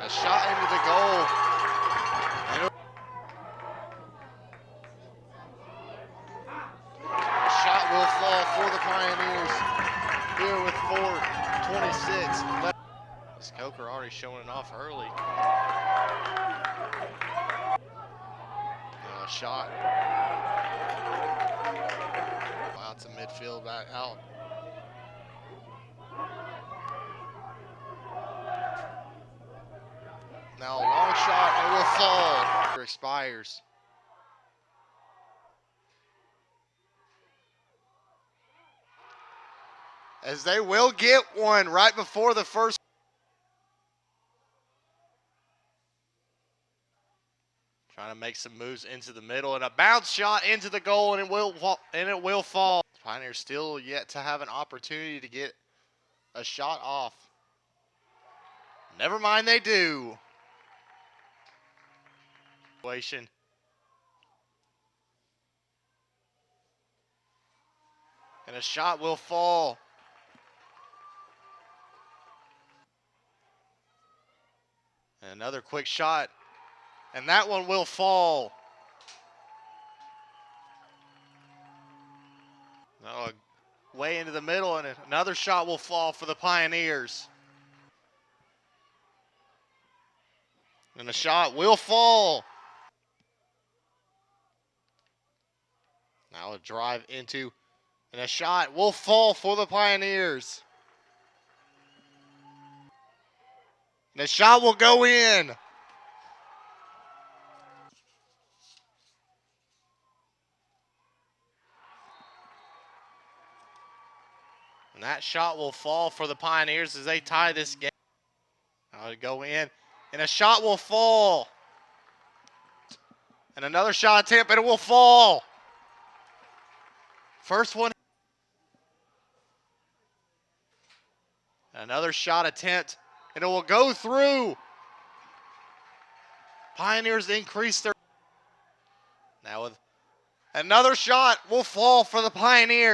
A shot into the goal. A shot will fall for the Pioneers here with 4:26 left. This Coker already showing it off early. A shot. Out to midfield, back out. Now a long shot and will fall. Expires. As they will get one right before the first. Trying to make some moves into the middle and a bounce shot into the goal, and it will fall. Pioneers still yet to have an opportunity to get a shot off. Never mind, they do. And a shot will fall. And another quick shot. And that one will fall. Way into the middle, and another shot will fall for the Pioneers. And a shot will fall. Now a drive into, and a shot will fall for the Pioneers. And the shot will go in. And that shot will fall for the Pioneers as they tie this game. Now it'll go in, and a shot will fall. And another shot attempt, and it will fall. First one. Another shot attempt, and it will go through. Pioneers increase their. Now with another shot will fall for the Pioneers.